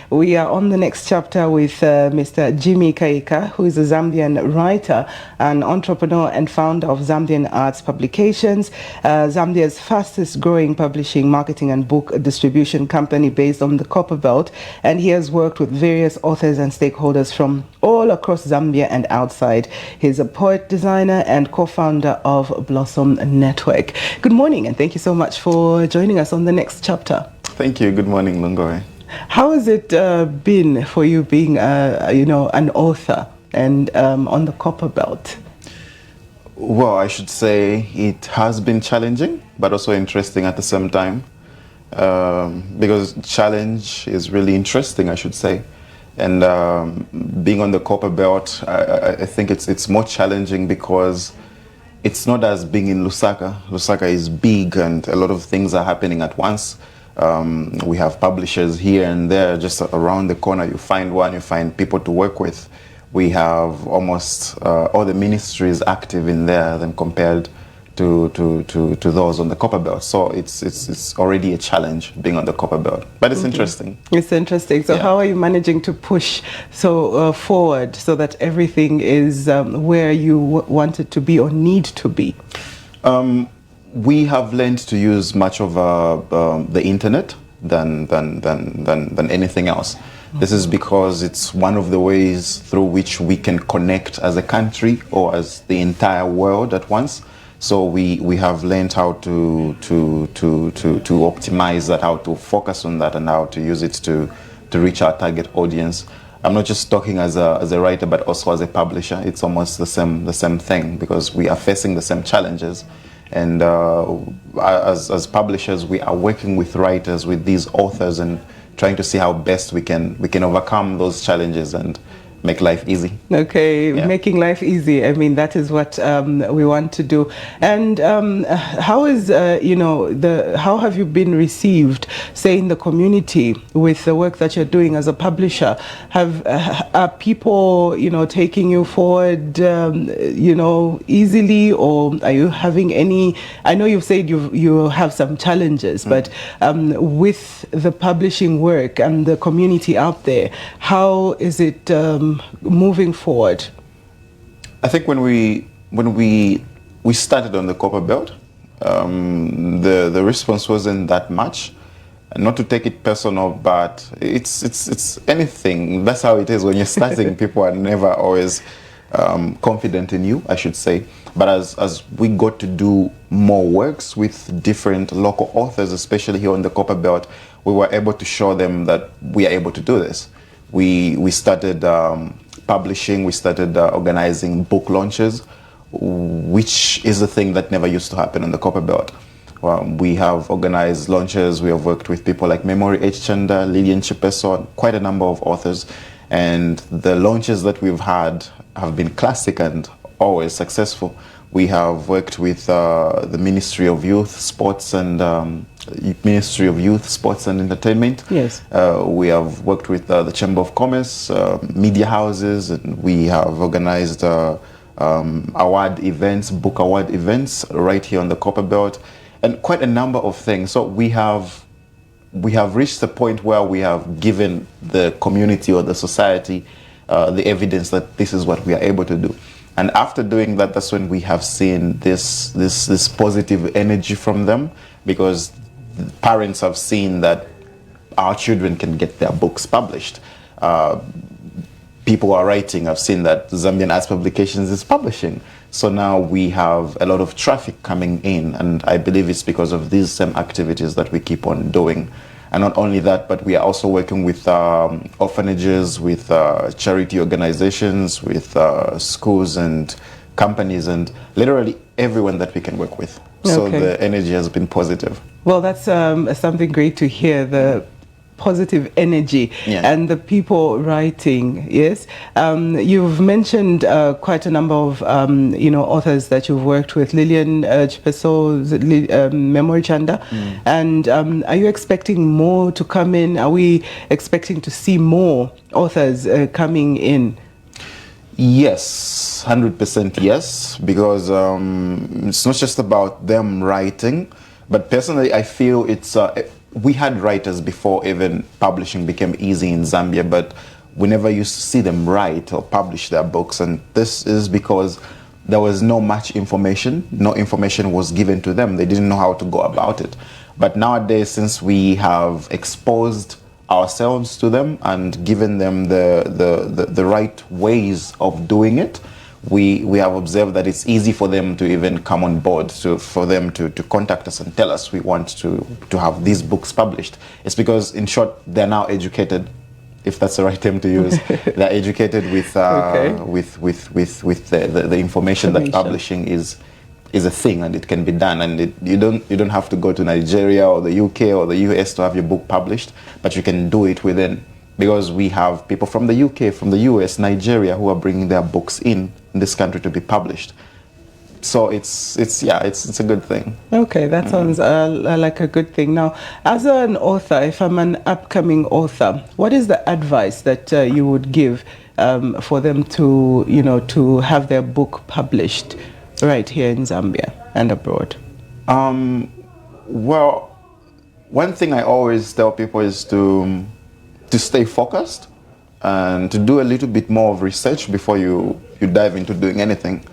We are on the next chapter with Mr. Jimmy Kayika, who is a Zambian writer, an entrepreneur and founder of Zambian ARTS Publications, Zambia's fastest growing publishing, marketing and book distribution company based on the Copperbelt. And he has worked with various authors and stakeholders from all across Zambia and outside. He's a poet, designer and co-founder of Blossom Network. Good morning and thank you so much for joining us on the next chapter. Thank you. Good morning, Lungoy. How has it been for you being, an author and on the Copperbelt? Well, I should say it has been challenging, but also interesting at the same time. Because challenge is really interesting, I should say. And being on the Copperbelt, I think it's more challenging because it's not as being in Lusaka. Lusaka is big and a lot of things are happening at once. We have publishers here and there, just around the corner. You find one, you find people to work with. We have almost all the ministries active in there than compared to those on the Copperbelt. So it's already a challenge being on the Copperbelt, but it's interesting. It's interesting. So how are you managing to push forward so that everything is where you want it to be or need to be? We have learned to use much of the internet than anything else. This is because it's one of the ways through which we can connect as a country or as the entire world at once. So we have learned how to optimize that, how to focus on that, and how to use it to reach our target audience. I'm not just talking as a writer, but also as a publisher. It's almost the same thing because we are facing the same challenges. And as publishers, we are working with writers, with these authors, and trying to see how best we can overcome those challenges and make life easy. Okay, making life easy. I mean, that is what we want to do. And how is how have you been received, say, in the community with the work that you're doing as a publisher? Are people taking you forward easily, or are you having any? I know you've said you have some challenges, but with the publishing work and the community out there, how is it moving forward? I think when we started on the Copperbelt, the response wasn't that much. Not to take it personal, but it's anything. That's how it is when you're starting. People are never always confident in you, I should say. But as we got to do more works with different local authors, especially here on the Copperbelt, we were able to show them that we are able to do this. We started publishing, we started organizing book launches, which is a thing that never used to happen on the Copperbelt. We have organized launches, we have worked with people like Memory H. Chanda, Lillian Chipeso, quite a number of authors, and the launches that we've had have been classic and always successful. We have worked with the Ministry of Youth, Sports and Entertainment. Yes. We have worked with the Chamber of Commerce, media houses, and we have organized award events, book award events right here on the Copperbelt, and quite a number of things. So we have reached the point where we have given the community or the society the evidence that this is what we are able to do. And after doing that, that's when we have seen this positive energy from them, because parents have seen that our children can get their books published. People are writing. I've seen that Zambian ARTS Publications is publishing. So now we have a lot of traffic coming in, and I believe it's because of these same activities that we keep on doing. And not only that, but we are also working with orphanages, with charity organizations, with schools and companies, and literally everyone that we can work with. So the energy has been positive. Well, that's something great to hear, the positive energy and the people writing. Yes, you've mentioned quite a number of authors that you've worked with, Lillian Chipeso, Memory Chanda, and are you expecting more to come in? Are we expecting to see more authors coming in? Yes, 100% yes, because it's not just about them writing, but personally I feel it's we had writers before even publishing became easy in Zambia, but we never used to see them write or publish their books. And this is because there was no much information. No information was given to them. They didn't know how to go about it. But nowadays, since we have exposed ourselves to them and given them the right ways of doing it, we have observed that it's easy for them to even come on board, for them to contact us and tell us we want to have these books published. It's because, in short, they're now educated, if that's the right term to use. They're educated with the information that publishing is a thing and it can be done. And you don't have to go to Nigeria or the UK or the US to have your book published, but you can do it within. Because we have people from the UK, from the US, Nigeria, who are bringing their books in this country to be published. So it's a good thing. Okay, that sounds like a good thing. Now, as an author, if I'm an upcoming author, what is the advice that you would give for them to, to have their book published right here in Zambia and abroad? Well, one thing I always tell people is to stay focused and to do a little bit more of research before you dive into doing anything.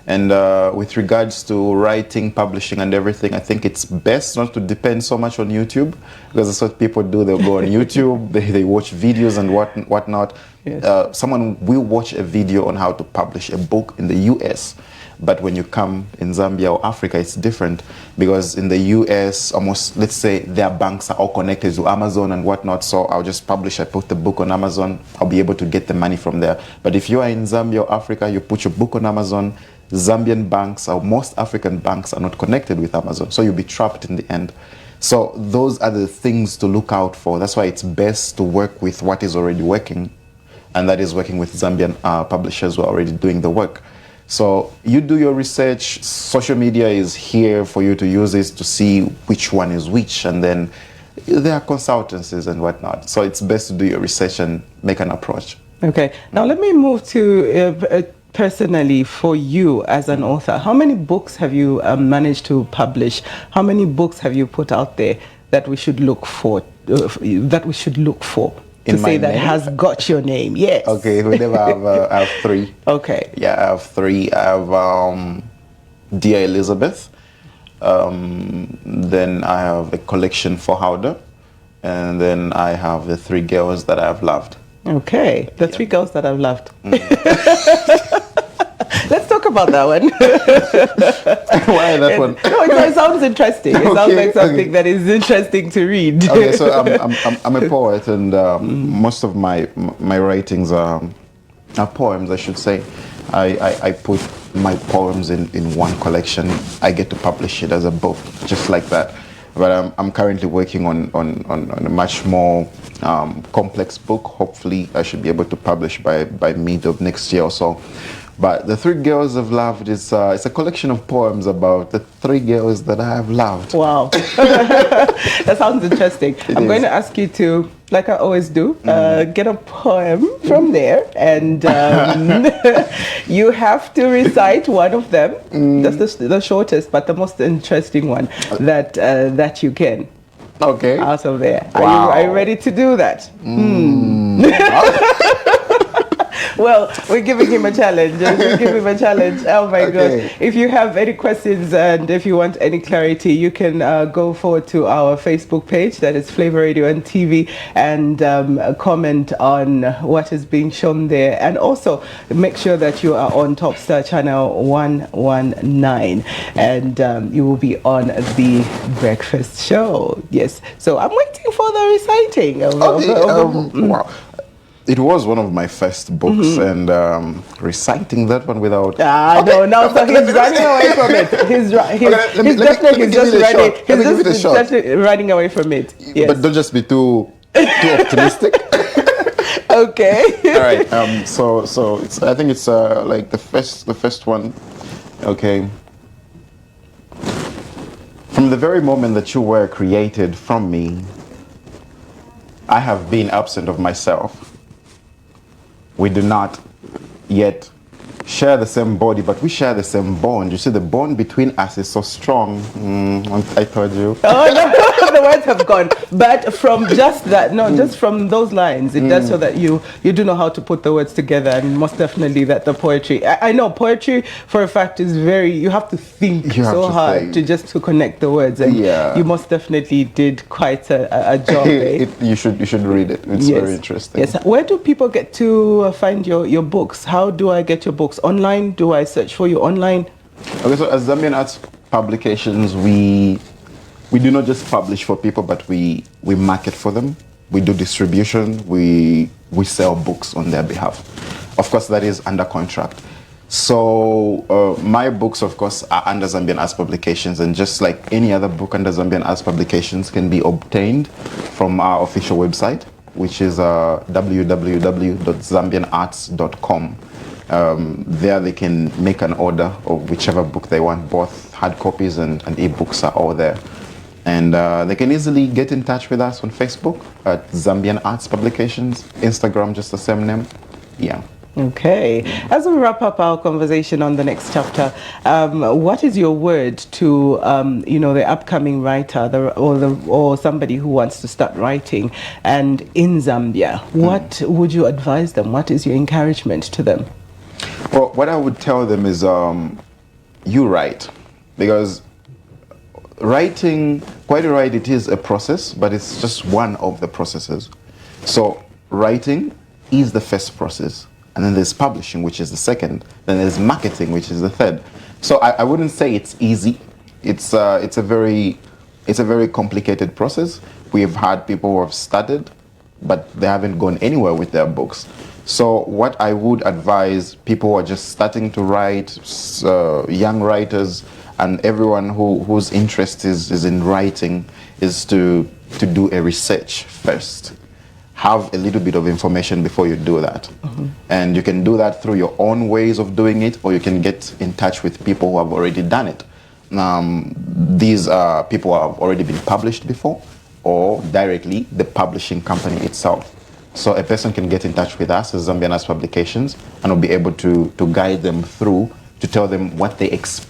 And with regards to writing, publishing and everything, I think it's best not to depend so much on YouTube, because that's what people do. They'll go on YouTube, they watch videos and whatnot. Yes. Someone will watch a video on how to publish a book in the US. But when you come in Zambia or Africa, it's different, because in the US, almost, let's say, their banks are all connected to Amazon and whatnot. So I'll just publish, I put the book on Amazon, I'll be able to get the money from there. But if you are in Zambia or Africa, you put your book on Amazon, Zambian banks or most African banks are not connected with Amazon. So you'll be trapped in the end. So those are the things to look out for. That's why it's best to work with what is already working. And that is working with Zambian publishers who are already doing the work. So you do your research. Social media is here for you to use it to see which one is which. And then there are consultancies and whatnot. So it's best to do your research and make an approach. Okay. Now let me move to personally, for you as an author. How many books have you managed to publish? How many books have you put out there that we should look for? To say that has got your name? Yes. Okay, whenever I have 3. Okay. Yeah, I have 3. I have Dear Elizabeth. Then I have a collection for Howder. And then I have The 3 Girls That I Have Loved. Okay, The 3 Girls That I've Loved. Let's talk about that one. Why that one? No, it sounds interesting. It sounds like something that is interesting to read. Okay, so I'm a poet, and most of my writings are poems, I should say. I put my poems in one collection. I get to publish it as a book, just like that. But I'm currently working on a much more complex book. Hopefully, I should be able to publish by mid of next year or so. But The 3 Girls I've Loved is it's a collection of poems about the 3 girls that I have loved. Wow. That sounds interesting. I'm going to ask you to, like I always do, get a poem from there, and you have to recite one of them. That's the shortest, but the most interesting one that you can. Okay. Out of there. Wow. Are you ready to do that? Well, we're giving him a challenge. We're giving him a challenge. Oh my gosh. If you have any questions and if you want any clarity, you can go forward to our Facebook page, that is Flava Radio and TV, and comment on what is being shown there. And also make sure that you are on Top Star Channel 119, and you will be on the breakfast show. Yes. So I'm waiting for the reciting. Wow. It was one of my first books, and reciting that one without... No, so he's running away from it. He's just running away from it. Yes. But don't just be too optimistic. Okay. All right. So I think it's like the first one. Okay. From the very moment that you were created from me, I have been absent of myself. We do not yet share the same body, but we share the same bond. You see, the bond between us is so strong. I told you. Oh no, the words have gone. But from just that, no, just from those lines, it does so that you do know how to put the words together, and most definitely that the poetry. I know poetry for a fact is very. You have to think so hard to connect the words, and you most definitely did quite a job. You should read it. It's very interesting. Yes. Where do people get to find your books? How do I get your books? Online? Do I search for you online? Okay, so as Zambian ARTS Publications, we do not just publish for people, but we market for them. We do distribution. We sell books on their behalf. Of course, that is under contract. So my books, of course, are under Zambian ARTS Publications, and just like any other book under Zambian ARTS Publications can be obtained from our official website, which is www.zambianarts.com. There they can make an order of whichever book they want. Both hard copies and e-books are all there. And they can easily get in touch with us on Facebook at Zambian ARTS Publications, Instagram, just the same name. Yeah. Okay. As we wrap up our conversation on the next chapter, what is your word to the upcoming writer or somebody who wants to start writing and in Zambia? What would you advise them? What is your encouragement to them? Well, what I would tell them is you write, because writing, quite right, it is a process, but it's just one of the processes. So writing is the first process, and then there's publishing, which is the second, then there's marketing, which is the third. So I wouldn't say it's easy. It's a very complicated process. We've had people who have started, but they haven't gone anywhere with their books. So what I would advise people who are just starting to write, young writers, and everyone whose interest is in writing, is to do a research first. Have a little bit of information before you do that. And you can do that through your own ways of doing it, or you can get in touch with people who have already done it. These are people who have already been published before, or directly the publishing company itself. So a person can get in touch with us as Zambian ARTS Publications, and we'll be able to guide them through, to tell them what they